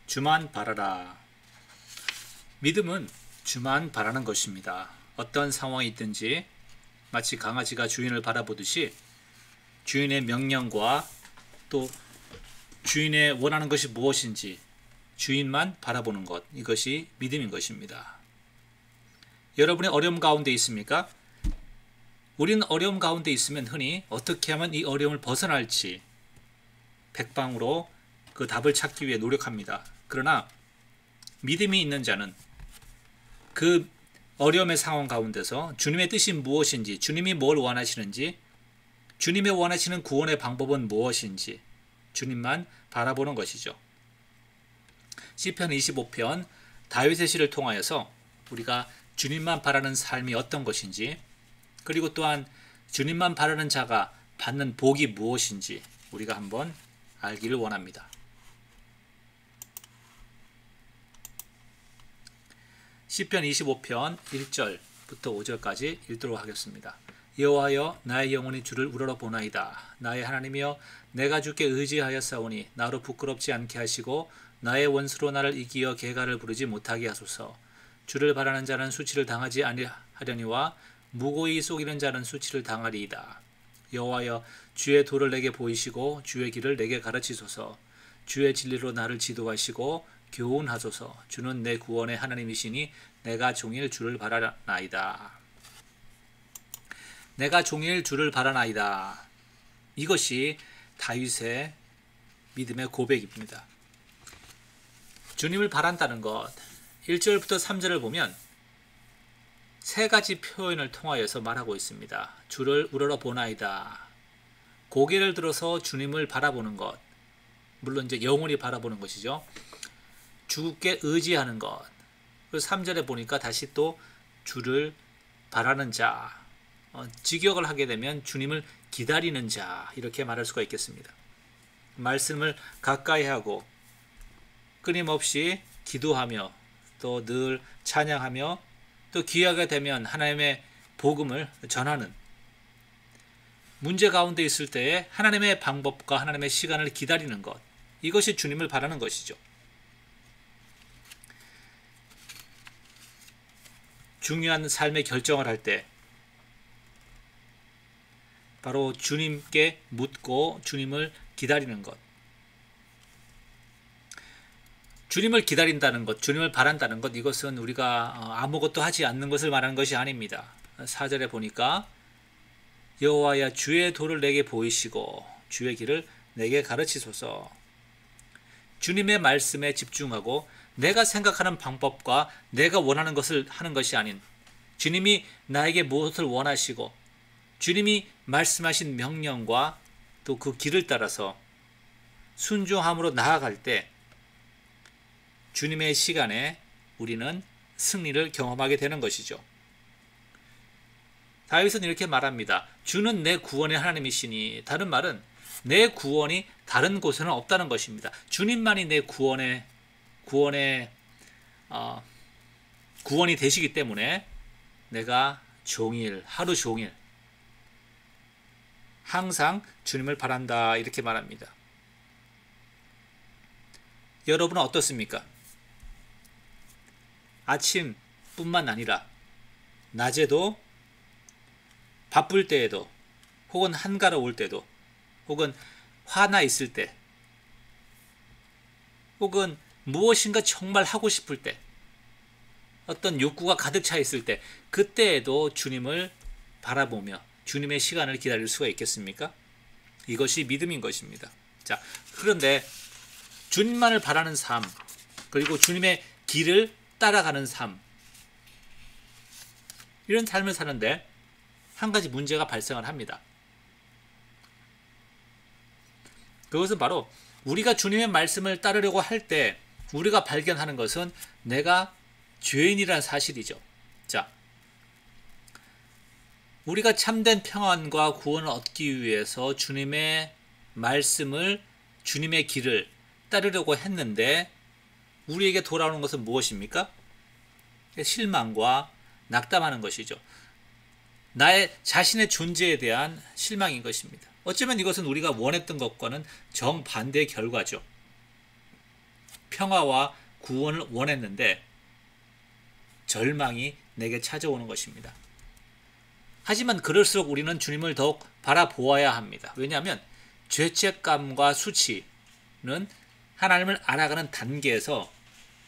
주만 바라라. 믿음은 주만 바라는 것입니다. 어떤 상황이 있든지 마치 강아지가 주인을 바라보듯이 주인의 명령과 또 주인의 원하는 것이 무엇인지 주인만 바라보는 것, 이것이 믿음인 것입니다. 여러분의 어려움 가운데 있습니까? 우리는 어려움 가운데 있으면 흔히 어떻게 하면 이 어려움을 벗어날지 백방으로 그 답을 찾기 위해 노력합니다. 그러나 믿음이 있는 자는 그 어려움의 상황 가운데서 주님의 뜻이 무엇인지, 주님이 뭘 원하시는지, 주님의 원하시는 구원의 방법은 무엇인지 주님만 바라보는 것이죠. 시편 25편 다윗의 시를 통하여서 우리가 주님만 바라는 삶이 어떤 것인지, 그리고 또한 주님만 바라는 자가 받는 복이 무엇인지 우리가 한번 알기를 원합니다. 시편 25편 1절부터 5절까지 읽도록 하겠습니다. 여호와여, 나의 영혼이 주를 우러러보나이다. 나의 하나님이여, 내가 주께 의지하였사오니 나로 부끄럽지 않게 하시고 나의 원수로 나를 이기어 개가를 부르지 못하게 하소서. 주를 바라는 자는 수치를 당하지 아니하려니와 무고히 속이는 자는 수치를 당하리이다. 여호와여, 주의 도를 내게 보이시고 주의 길을 내게 가르치소서. 주의 진리로 나를 지도하시고 교훈하소서. 주는 내 구원의 하나님이시니 내가 종일 주를 바라나이다. 내가 종일 주를 바라나이다. 이것이 다윗의 믿음의 고백입니다. 주님을 바란다는 것, 1절부터 3절을 보면 세 가지 표현을 통하여서 말하고 있습니다. 주를 우러러보나이다. 고개를 들어서 주님을 바라보는 것, 물론 이제 영원히 바라보는 것이죠. 주께 의지하는 것. 그리고 3절에 보니까 다시 또 주를 바라는 자, 직역을 하게 되면 주님을 기다리는 자, 이렇게 말할 수가 있겠습니다. 말씀을 가까이 하고 끊임없이 기도하며 또 늘 찬양하며 또 기회가 되면 하나님의 복음을 전하는, 문제 가운데 있을 때에 하나님의 방법과 하나님의 시간을 기다리는 것, 이것이 주님을 바라는 것이죠. 중요한 삶의 결정을 할 때 바로 주님께 묻고 주님을 기다리는 것, 주님을 기다린다는 것, 주님을 바란다는 것, 이것은 우리가 아무것도 하지 않는 것을 말하는 것이 아닙니다. 4절에 보니까 여호와야, 주의 도를 내게 보이시고 주의 길을 내게 가르치소서. 주님의 말씀에 집중하고 내가 생각하는 방법과 내가 원하는 것을 하는 것이 아닌, 주님이 나에게 무엇을 원하시고 주님이 말씀하신 명령과 또 그 길을 따라서 순종함으로 나아갈 때 주님의 시간에 우리는 승리를 경험하게 되는 것이죠. 다윗은 이렇게 말합니다. 주는 내 구원의 하나님이시니, 다른 말은 내 구원이 다른 곳에는 없다는 것입니다. 주님만이 내 구원이 되시기 때문에 내가 종일, 하루 종일 항상 주님을 바란다, 이렇게 말합니다. 여러분은 어떻습니까? 아침뿐만 아니라 낮에도, 바쁠 때에도, 혹은 한가로울 때도, 혹은 화나 있을 때, 혹은 무엇인가 정말 하고 싶을 때, 어떤 욕구가 가득 차 있을 때, 그때에도 주님을 바라보며 주님의 시간을 기다릴 수가 있겠습니까? 이것이 믿음인 것입니다. 자, 그런데 주님만을 바라는 삶, 그리고 주님의 길을 따라가는 삶, 이런 삶을 사는데 한 가지 문제가 발생을 합니다. 그것은 바로 우리가 주님의 말씀을 따르려고 할 때 우리가 발견하는 것은 내가 죄인이라는 사실이죠. 자, 우리가 참된 평안과 구원을 얻기 위해서 주님의 말씀을, 주님의 길을 따르려고 했는데 우리에게 돌아오는 것은 무엇입니까? 실망과 낙담하는 것이죠. 나의 자신의 존재에 대한 실망인 것입니다. 어쩌면 이것은 우리가 원했던 것과는 정반대의 결과죠. 평화와 구원을 원했는데 절망이 내게 찾아오는 것입니다. 하지만 그럴수록 우리는 주님을 더욱 바라보아야 합니다. 왜냐하면 죄책감과 수치는 하나님을 알아가는 단계에서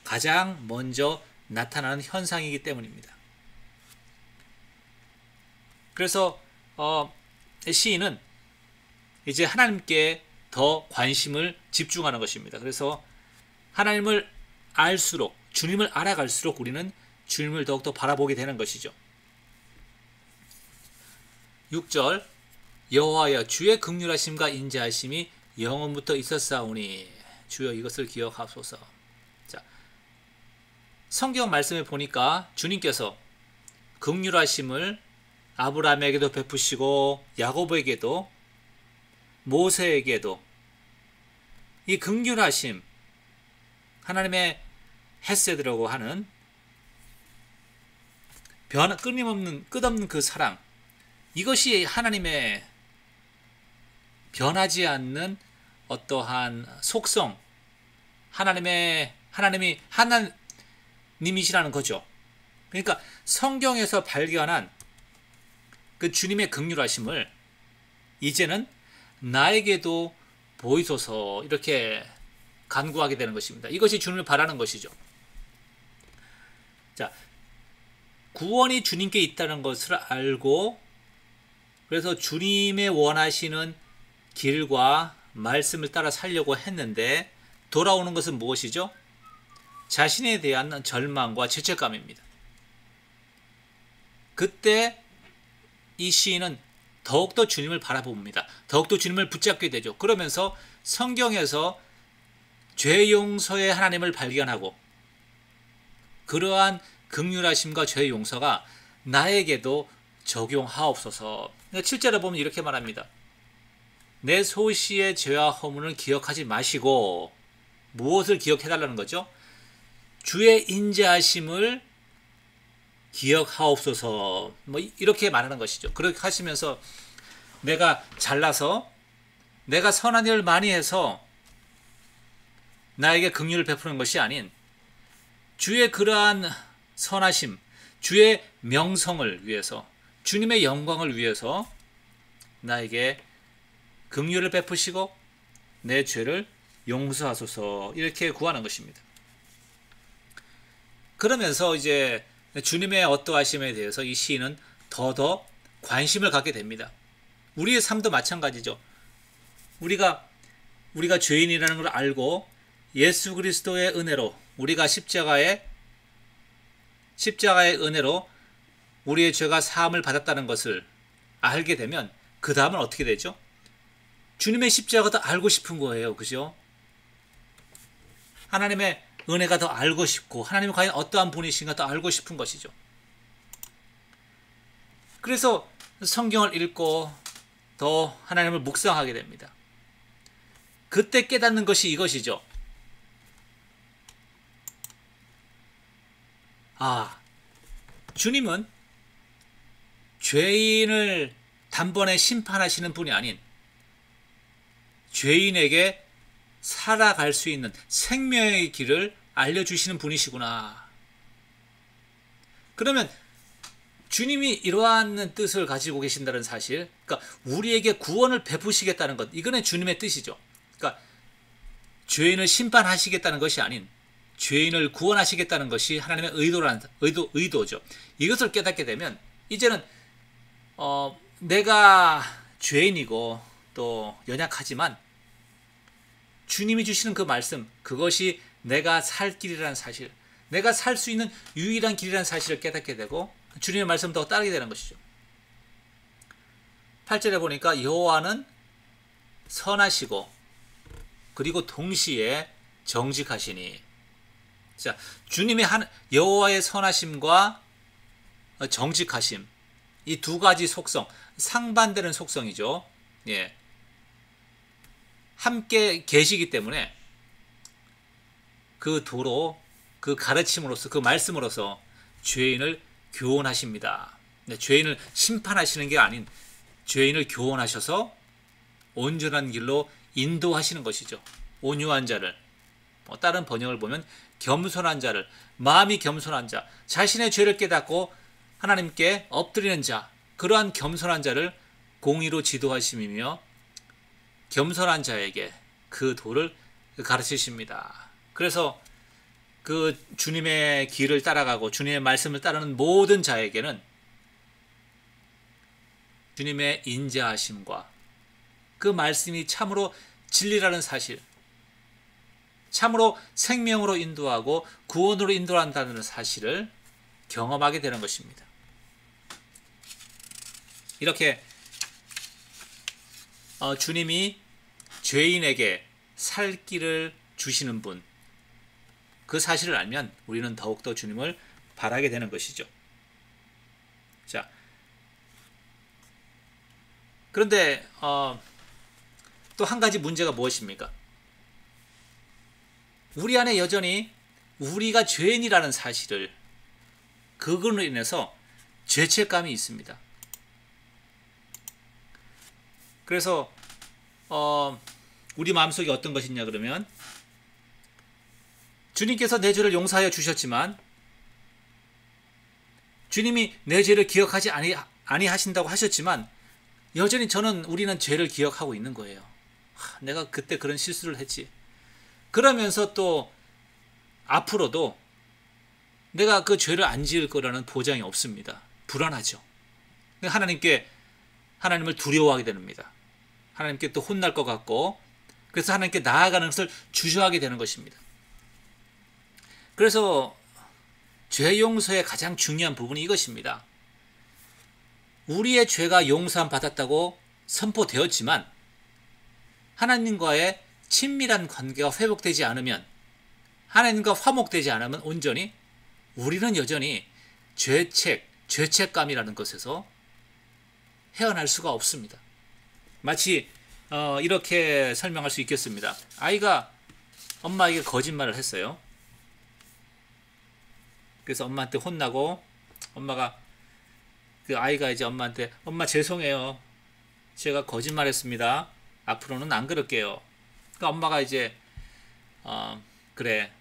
가장 먼저 나타나는 현상이기 때문입니다. 그래서 시인은 이제 하나님께 더 관심을 집중하는 것입니다. 그래서 하나님을 알수록, 주님을 알아갈수록 우리는 주님을 더욱더 바라보게 되는 것이죠. 6절 여호와여 주의 긍휼하심과 인자하심이 영원부터 있었사오니 주여 이것을 기억하소서. 자, 성경 말씀에 보니까 주님께서 긍휼하심을 아브라함에게도 베푸시고 야고보에게도 모세에게도 이 긍휼하심, 하나님의 헤세드라고 하는 끊임없는 끝없는 그 사랑, 이것이 하나님의 변하지 않는 어떠한 속성, 하나님이 하나님이시라는 거죠. 그러니까 성경에서 발견한 그 주님의 긍휼하심을 이제는 나에게도 보이소서 이렇게 간구하게 되는 것입니다. 이것이 주님을 바라는 것이죠. 자, 구원이 주님께 있다는 것을 알고 그래서 주님의 원하시는 길과 말씀을 따라 살려고 했는데 돌아오는 것은 무엇이죠? 자신에 대한 절망과 죄책감입니다. 그때 이 시인은 더욱더 주님을 바라봅니다. 더욱더 주님을 붙잡게 되죠. 그러면서 성경에서 죄 용서의 하나님을 발견하고 그러한 긍휼하심과 죄 용서가 나에게도 적용하옵소서. 7절에 보면 이렇게 말합니다. 내 소시의 죄와 허물을 기억하지 마시고 무엇을 기억해달라는 거죠? 주의 인자하심을 기억하옵소서. 뭐 이렇게 말하는 것이죠. 그렇게 하시면서 내가 잘나서 내가 선한 일을 많이 해서 나에게 긍휼을 베푸는 것이 아닌 주의 그러한 선하심, 주의 명성을 위해서 주님의 영광을 위해서 나에게 긍휼을 베푸시고 내 죄를 용서하소서 이렇게 구하는 것입니다. 그러면서 이제 주님의 어떠하심에 대해서 이 시인은 더더 관심을 갖게 됩니다. 우리의 삶도 마찬가지죠. 우리가 죄인이라는 걸 알고 예수 그리스도의 은혜로 우리가 십자가의 은혜로 우리의 죄가 사함을 받았다는 것을 알게 되면 그 다음은 어떻게 되죠? 주님의 십자가가 더 알고 싶은 거예요. 그죠? 하나님의 은혜가 더 알고 싶고 하나님이 과연 어떠한 분이신가 더 알고 싶은 것이죠. 그래서 성경을 읽고 더 하나님을 묵상하게 됩니다. 그때 깨닫는 것이 이것이죠. 주님은 죄인을 단번에 심판하시는 분이 아닌 죄인에게 살아갈 수 있는 생명의 길을 알려주시는 분이시구나. 그러면 주님이 이러한 뜻을 가지고 계신다는 사실, 그러니까 우리에게 구원을 베푸시겠다는 것, 이거는 주님의 뜻이죠. 그러니까 죄인을 심판하시겠다는 것이 아닌 죄인을 구원하시겠다는 것이 하나님의 의도죠. 이것을 깨닫게 되면 이제는 내가 죄인이고 또 연약하지만 주님이 주시는 그 말씀, 그것이 내가 살 길이라는 사실, 내가 살 수 있는 유일한 길이라는 사실을 깨닫게 되고 주님의 말씀을 더 따르게 되는 것이죠. 8절에 보니까 여호와는 선하시고 그리고 동시에 정직하시니. 자, 주님의 여호와의 선하심과 정직하심, 이 두 가지 속성, 상반되는 속성이죠. 예. 함께 계시기 때문에 그 도로, 그 가르침으로서, 그 말씀으로서 죄인을 교훈하십니다. 죄인을 심판하시는 게 아닌 죄인을 교훈하셔서 온전한 길로 인도하시는 것이죠. 온유한 자를. 다른 번역을 보면 겸손한 자를, 마음이 겸손한 자, 자신의 죄를 깨닫고 하나님께 엎드리는 자, 그러한 겸손한 자를 공의로 지도하심이며 겸손한 자에게 그 도를 가르치십니다. 그래서 그 주님의 길을 따라가고 주님의 말씀을 따르는 모든 자에게는 주님의 인자하심과 그 말씀이 참으로 진리라는 사실, 참으로 생명으로 인도하고 구원으로 인도한다는 사실을 경험하게 되는 것입니다. 이렇게 주님이 죄인에게 살 길을 주시는 분, 그 사실을 알면 우리는 더욱더 주님을 바라게 되는 것이죠. 자, 그런데 또 한 가지 문제가 무엇입니까? 우리 안에 여전히 우리가 죄인이라는 사실을, 그걸로 인해서 죄책감이 있습니다. 그래서 우리 마음속에 어떤 것이냐 그러면, 주님께서 내 죄를 용서하여 주셨지만 주님이 내 죄를 기억하지 아니하신다고 하셨지만 여전히 우리는 죄를 기억하고 있는 거예요. 내가 그때 그런 실수를 했지. 그러면서 또 앞으로도 내가 그 죄를 안 지을 거라는 보장이 없습니다. 불안하죠. 하나님을 두려워하게 됩니다. 하나님께 또 혼날 것 같고, 그래서 하나님께 나아가는 것을 주저하게 되는 것입니다. 그래서 죄 용서의 가장 중요한 부분이 이것입니다. 우리의 죄가 용서함 받았다고 선포되었지만 하나님과의 친밀한 관계가 회복되지 않으면, 하나님과 화목되지 않으면 온전히 우리는 여전히 죄책감이라는 것에서 헤어날 수가 없습니다. 마치 이렇게 설명할 수 있겠습니다. 아이가 엄마에게 거짓말을 했어요. 그래서 엄마한테 혼나고, 그 아이가 이제 엄마한테, 엄마 죄송해요, 제가 거짓말했습니다, 앞으로는 안 그럴게요. 그러니까 엄마가 이제 그래,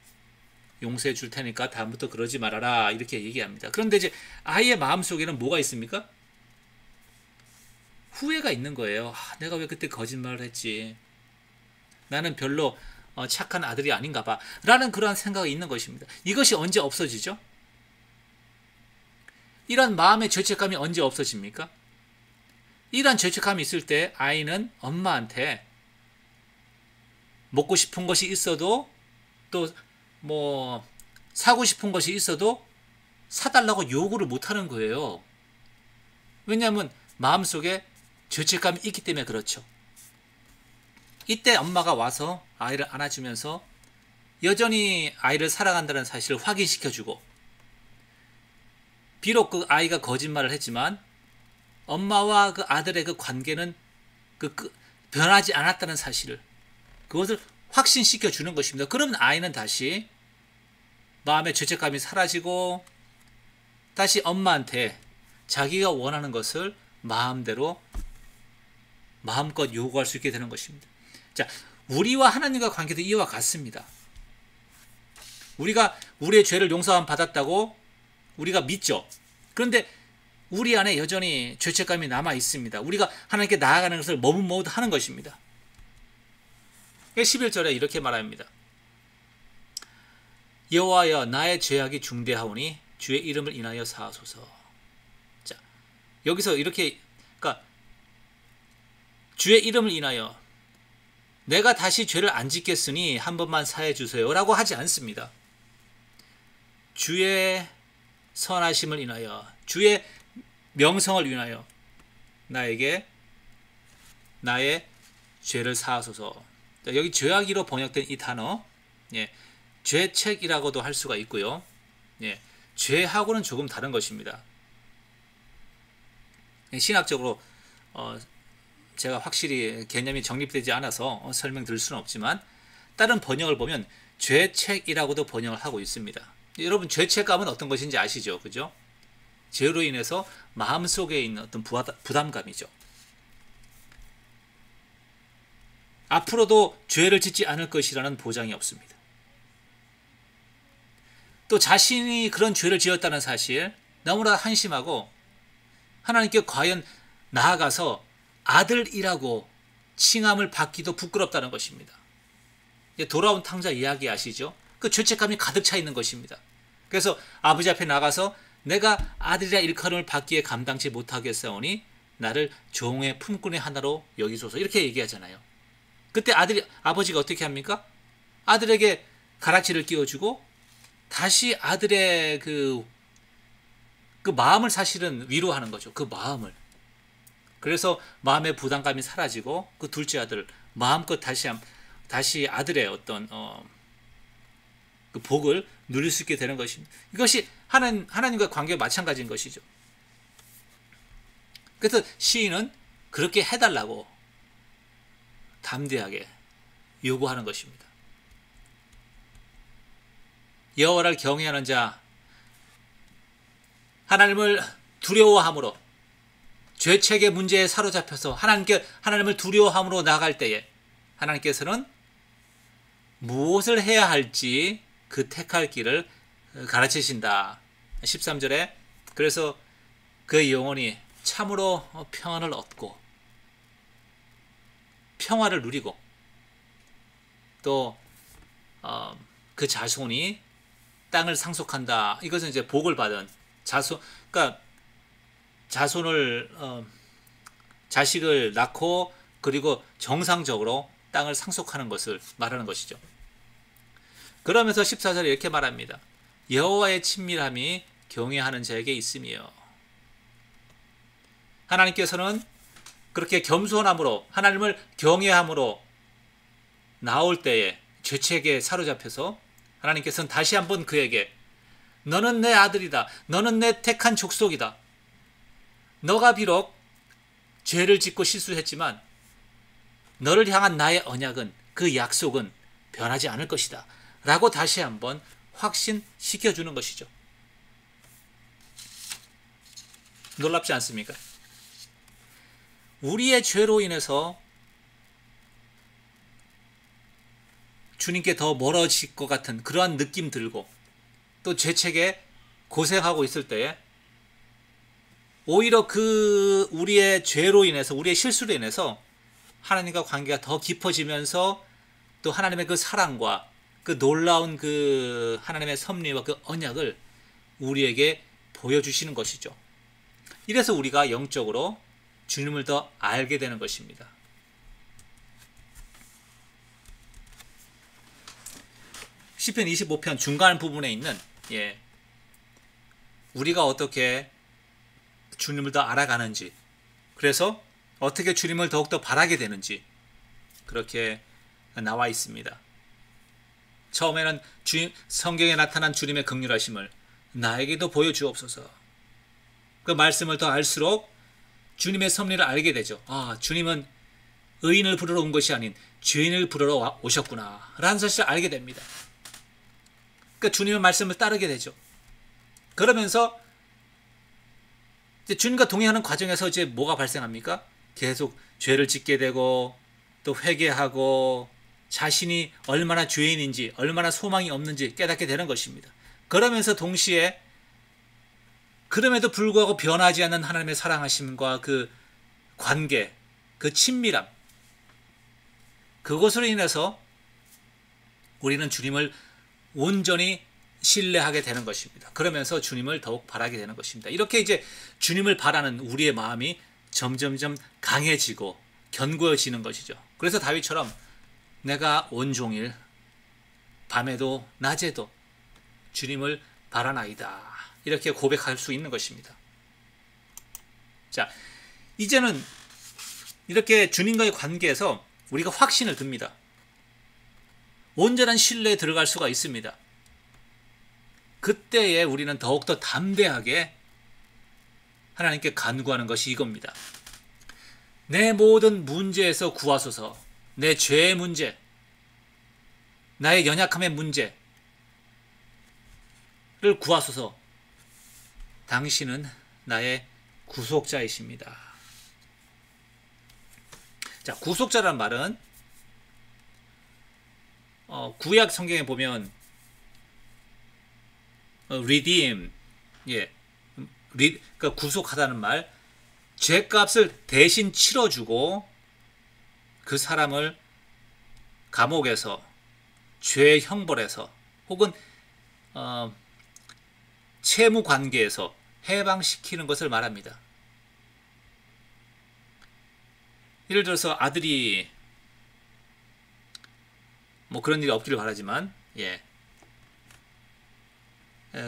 용서해 줄 테니까 다음부터 그러지 말아라, 이렇게 얘기합니다. 그런데 이제 아이의 마음속에는 뭐가 있습니까? 후회가 있는 거예요. 내가 왜 그때 거짓말을 했지, 나는 별로 착한 아들이 아닌가 봐, 라는 그러한 생각이 있는 것입니다. 이것이 언제 없어지죠? 이런 마음의 죄책감이 언제 없어집니까? 이런 죄책감이 있을 때 아이는 엄마한테 먹고 싶은 것이 있어도, 또 사고 싶은 것이 있어도 사달라고 요구를 못하는 거예요. 왜냐하면 마음속에 죄책감이 있기 때문에 그렇죠. 이때 엄마가 와서 아이를 안아주면서 여전히 아이를 사랑한다는 사실을 확인시켜주고, 비록 그 아이가 거짓말을 했지만 엄마와 그 아들의 그 관계는 변하지 않았다는 사실을, 그것을 확신시켜 주는 것입니다. 그러면 아이는 다시 마음의 죄책감이 사라지고 다시 엄마한테 자기가 원하는 것을 마음대로 마음껏 요구할 수 있게 되는 것입니다. 자, 우리와 하나님과 관계도 이와 같습니다. 우리가 우리의 죄를 용서함 받았다고 우리가 믿죠. 그런데 우리 안에 여전히 죄책감이 남아 있습니다. 우리가 하나님께 나아가는 것을 머뭇머뭇하는 것입니다. 11절에 이렇게 말합니다. 여호와여, 나의 죄악이 중대하오니 주의 이름을 인하여 사하소서. 자, 여기서 이렇게, 그러니까 주의 이름을 인하여, 내가 다시 죄를 안 짓겠으니 한 번만 사해 주세요 라고 하지 않습니다. 주의 선하심을 인하여, 주의 명성을 인하여 나에게 나의 죄를 사하소서. 여기 죄악이로 번역된 이 단어, 죄책이라고도 할 수가 있고요. 죄하고는 조금 다른 것입니다. 신학적으로 제가 확실히 개념이 정립되지 않아서 설명드릴 수는 없지만 다른 번역을 보면 죄책이라고도 번역을 하고 있습니다. 여러분, 죄책감은 어떤 것인지 아시죠? 그죠? 죄로 인해서 마음속에 있는 어떤 부담감이죠. 앞으로도 죄를 짓지 않을 것이라는 보장이 없습니다. 또 자신이 그런 죄를 지었다는 사실 너무나 한심하고 하나님께 과연 나아가서 아들이라고 칭함을 받기도 부끄럽다는 것입니다. 돌아온 탕자 이야기 아시죠? 그 죄책감이 가득 차 있는 것입니다. 그래서 아버지 앞에 나가서 내가 아들이라 일컬음을 받기에 감당치 못하겠사오니 나를 종의 품꾼의 하나로 여기소서, 이렇게 얘기하잖아요. 그때 아버지가 어떻게 합니까? 아들에게 가락지를 끼워주고 다시 아들의 그 마음을 사실은 위로하는 거죠. 그 마음을. 그래서 마음의 부담감이 사라지고 그 둘째 아들 마음껏 다시 아들의 어떤 그 복을 누릴 수 있게 되는 것입니다. 이것이 하나님과 관계가 마찬가지인 것이죠. 그래서 시인은 그렇게 해달라고 담대하게 요구하는 것입니다. 여호와를 경외하는 자, 하나님을 두려워함으로, 죄책의 문제에 사로잡혀서 하나님을 두려워함으로 나갈 때에 하나님께서는 무엇을 해야 할지 그 택할 길을 가르치신다. 13절에 그래서 그의 영혼이 참으로 평안을 얻고 평화를 누리고 또 그 자손이 땅을 상속한다. 이것은 이제 복을 받은 그러니까 자손을 자식을 낳고 그리고 정상적으로 땅을 상속하는 것을 말하는 것이죠. 그러면서 14절에 이렇게 말합니다. 여호와의 친밀함이 경외하는 자에게 있으며, 하나님께서는 그렇게 겸손함으로 하나님을 경외함으로 나올 때에 죄책에 사로잡혀서 하나님께서는 다시 한번 그에게 너는 내 아들이다. 너는 내 택한 족속이다. 너가 비록 죄를 짓고 실수했지만 너를 향한 나의 언약은, 그 약속은 변하지 않을 것이다. 라고 다시 한번 확신시켜주는 것이죠. 놀랍지 않습니까? 우리의 죄로 인해서 주님께 더 멀어질 것 같은 그러한 느낌 들고 또 죄책에 고생하고 있을 때에 오히려 그 우리의 죄로 인해서, 우리의 실수로 인해서 하나님과 관계가 더 깊어지면서 또 하나님의 그 사랑과 그 놀라운 그 하나님의 섭리와 그 언약을 우리에게 보여주시는 것이죠. 이래서 우리가 영적으로 주님을 더 알게 되는 것입니다. 시편 25편 중간 부분에 있는 우리가 어떻게 주님을 더 알아가는지, 그래서 어떻게 주님을 더욱더 바라게 되는지 그렇게 나와 있습니다. 처음에는 성경에 나타난 주님의 긍휼하심을 나에게도 보여주옵소서. 그 말씀을 더 알수록 주님의 섭리를 알게 되죠. 주님은 의인을 부르러 온 것이 아닌 죄인을 부르러 오셨구나 라는 사실을 알게 됩니다. 그러니까 주님의 말씀을 따르게 되죠. 그러면서 이제 주님과 동행하는 과정에서 이제 뭐가 발생합니까? 계속 죄를 짓게 되고 또 회개하고 자신이 얼마나 죄인인지, 얼마나 소망이 없는지 깨닫게 되는 것입니다. 그러면서 동시에 그럼에도 불구하고 변하지 않는 하나님의 사랑하심과 그 관계, 그 친밀함, 그것으로 인해서 우리는 주님을 온전히 신뢰하게 되는 것입니다. 그러면서 주님을 더욱 바라게 되는 것입니다. 이렇게 이제 주님을 바라는 우리의 마음이 점점점 강해지고 견고해지는 것이죠. 그래서 다윗처럼 내가 온종일 밤에도 낮에도 주님을 바라나이다, 이렇게 고백할 수 있는 것입니다. 자, 이제는 이렇게 주님과의 관계에서 우리가 확신을 듭니다. 온전한 신뢰에 들어갈 수가 있습니다. 그때에 우리는 더욱더 담대하게 하나님께 간구하는 것이 이겁니다. 내 모든 문제에서 구하소서. 내 죄의 문제, 나의 연약함의 문제를 구하소서. 당신은 나의 구속자이십니다. 자, 구속자란 말은 구약 성경에 보면 redeem, 예, 그러니까 구속하다는 말, 죄값을 대신 치러주고 그 사람을 감옥에서 죄 형벌에서 혹은 채무 관계에서 해방시키는 것을 말합니다. 예를 들어서 아들이 뭐 그런 일이 없기를 바라지만, 예,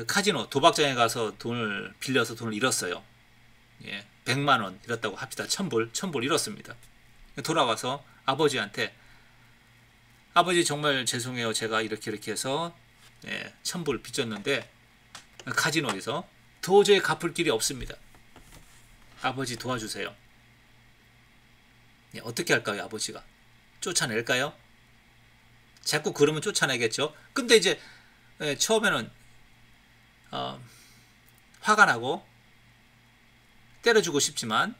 카지노 도박장에 가서 돈을 빌려서 돈을 잃었어요. 예, 100만 원 잃었다고 합시다. 1000불 잃었습니다. 돌아와서 아버지한테, 아버지 정말 죄송해요. 제가 이렇게 해서 1000불 빚졌는데 카지노에서 도저히 갚을 길이 없습니다. 아버지 도와주세요. 예, 어떻게 할까요? 아버지가 쫓아낼까요? 자꾸 그러면 쫓아내겠죠. 근데 이제 처음에는 화가 나고 때려주고 싶지만,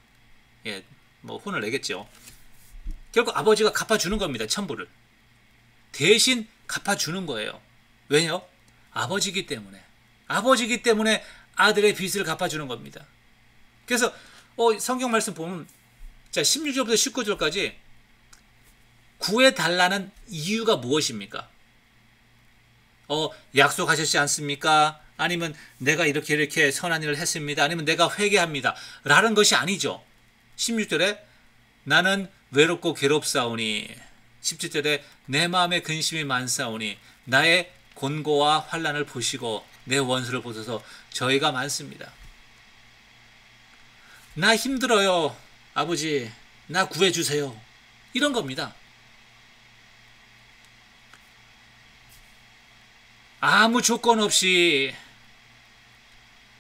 예, 뭐 혼을 내겠죠. 결국 아버지가 갚아주는 겁니다. 1000불을 대신 갚아주는 거예요. 왜요? 아버지기 때문에 아들의 빚을 갚아주는 겁니다. 그래서 성경 말씀 보면, 자, 16절부터 19절까지 구해달라는 이유가 무엇입니까? 약속하셨지 않습니까? 아니면 내가 이렇게 선한 일을 했습니다. 아니면 내가 회개합니다. 라는 것이 아니죠. 16절에 나는 외롭고 괴롭사오니, 17절에 내 마음에 근심이 많사오니 나의 곤고와 환난을 보시고 내 원수를 보소서 저희가 많습니다. 나 힘들어요. 아버지, 나 구해주세요. 이런 겁니다. 아무 조건 없이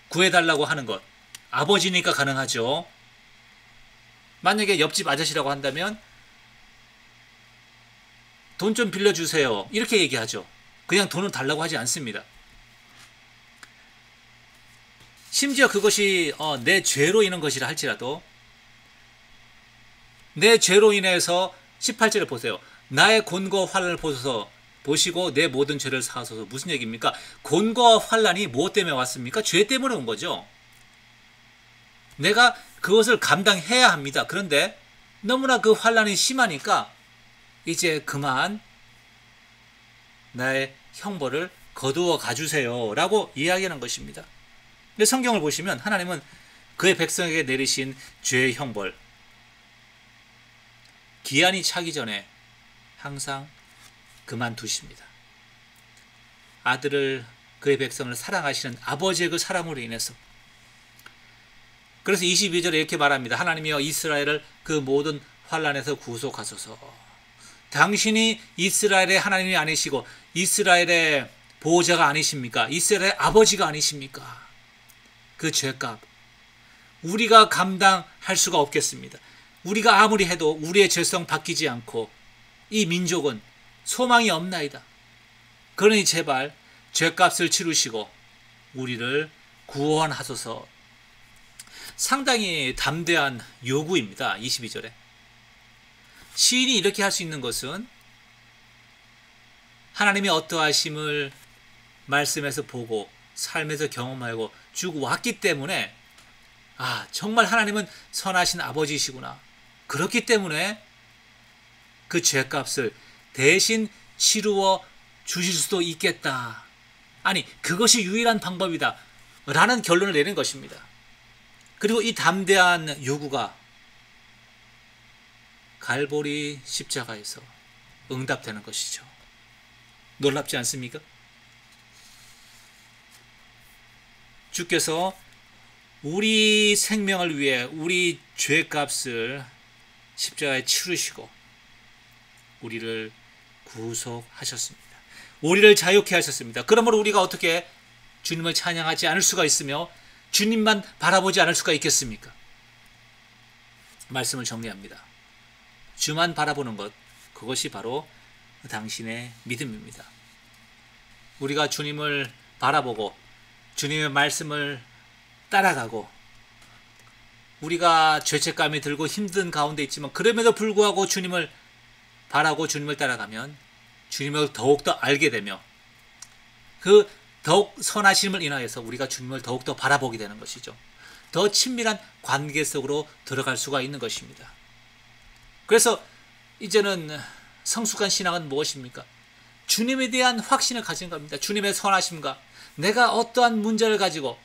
구해달라고 하는 것, 아버지니까 가능하죠. 만약에 옆집 아저씨라고 한다면 돈 좀 빌려주세요. 이렇게 얘기하죠. 그냥 돈을 달라고 하지 않습니다. 심지어 그것이 내 죄로 인한 것이라 할지라도, 내 죄로 인해서 18절에 보세요. 나의 곤고와 환난을 보시고 내 모든 죄를 사하소서. 무슨 얘기입니까? 곤고와 환난이 무엇 때문에 왔습니까? 죄 때문에 온 거죠. 내가 그것을 감당해야 합니다. 그런데 너무나 그 환난이 심하니까 이제 그만 나의 형벌을 거두어 가주세요 라고 이야기하는 것입니다. 근데 성경을 보시면 하나님은 그의 백성에게 내리신 죄의 형벌, 기한이 차기 전에 항상 그만두십니다. 아들을, 그의 백성을 사랑하시는 아버지의 그 사랑으로 인해서. 그래서 22절에 이렇게 말합니다. 하나님이여 이스라엘을 그 모든 환난에서 구속하소서. 당신이 이스라엘의 하나님이 아니시고 이스라엘의 보호자가 아니십니까? 이스라엘의 아버지가 아니십니까? 그 죄값 우리가 감당할 수가 없겠습니다. 우리가 아무리 해도 우리의 죄성 바뀌지 않고 이 민족은 소망이 없나이다. 그러니 제발 죄값을 치르시고 우리를 구원하소서. 상당히 담대한 요구입니다. 22절에. 시인이 이렇게 할 수 있는 것은 하나님의 어떠하심을 말씀에서 보고 삶에서 경험하고 쭉 왔기 때문에, 아, 정말 하나님은 선하신 아버지시구나. 그렇기 때문에 그 죄값을 대신 치루어 주실 수도 있겠다. 아니, 그것이 유일한 방법이다 라는 결론을 내린 것입니다. 그리고 이 담대한 요구가 갈보리 십자가에서 응답되는 것이죠. 놀랍지 않습니까? 주께서 우리 생명을 위해 우리 죄값을 십자가에 치르시고 우리를 구속하셨습니다. 우리를 자유케 하셨습니다. 그러므로 우리가 어떻게 주님을 찬양하지 않을 수가 있으며 주님만 바라보지 않을 수가 있겠습니까? 말씀을 정리합니다. 주만 바라보는 것, 그것이 바로 당신의 믿음입니다. 우리가 주님을 바라보고 주님의 말씀을 따라가고, 우리가 죄책감이 들고 힘든 가운데 있지만 그럼에도 불구하고 주님을 바라고 주님을 따라가면 주님을 더욱더 알게 되며 그 더욱 선하심을 인하여서 우리가 주님을 더욱더 바라보게 되는 것이죠. 더 친밀한 관계 속으로 들어갈 수가 있는 것입니다. 그래서 이제는 성숙한 신앙은 무엇입니까? 주님에 대한 확신을 가진 겁니다. 주님의 선하심과 내가 어떠한 문제를 가지고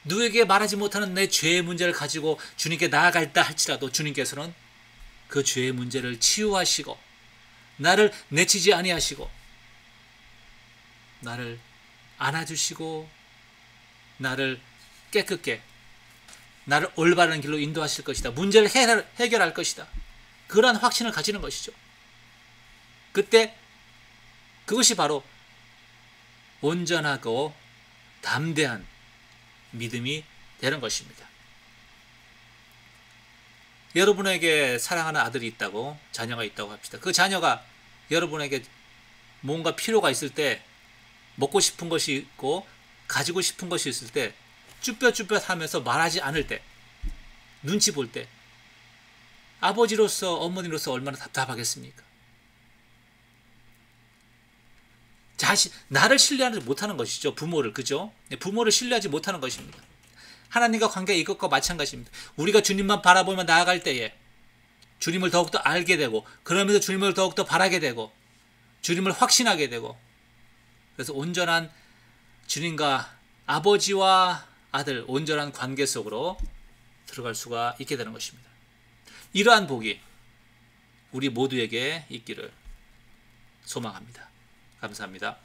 누구에게 말하지 못하는 내 죄의 문제를 가지고 주님께 나아갈다 할지라도 주님께서는 그 죄의 문제를 치유하시고 나를 내치지 아니하시고 나를 안아주시고 나를 깨끗게 나를 올바른 길로 인도하실 것이다. 문제를 해결할 것이다. 그러한 확신을 가지는 것이죠. 그때 그것이 바로 온전하고 담대한 믿음이 되는 것입니다. 여러분에게 사랑하는 아들이 있다고, 자녀가 있다고 합시다. 그 자녀가 여러분에게 뭔가 필요가 있을 때, 먹고 싶은 것이 있고 가지고 싶은 것이 있을 때 쭈뼛쭈뼛 하면서 말하지 않을 때, 눈치 볼 때 아버지로서 어머니로서 얼마나 답답하겠습니까? 나를 신뢰하지 못하는 것이죠. 부모를. 그죠? 부모를 신뢰하지 못하는 것입니다. 하나님과 관계 이것과 마찬가지입니다. 우리가 주님만 바라보며 나아갈 때에 주님을 더욱더 알게 되고 그러면서 주님을 더욱더 바라게 되고 주님을 확신하게 되고 그래서 온전한 주님과 아버지와 아들 온전한 관계 속으로 들어갈 수가 있게 되는 것입니다. 이러한 복이 우리 모두에게 있기를 소망합니다. 감사합니다.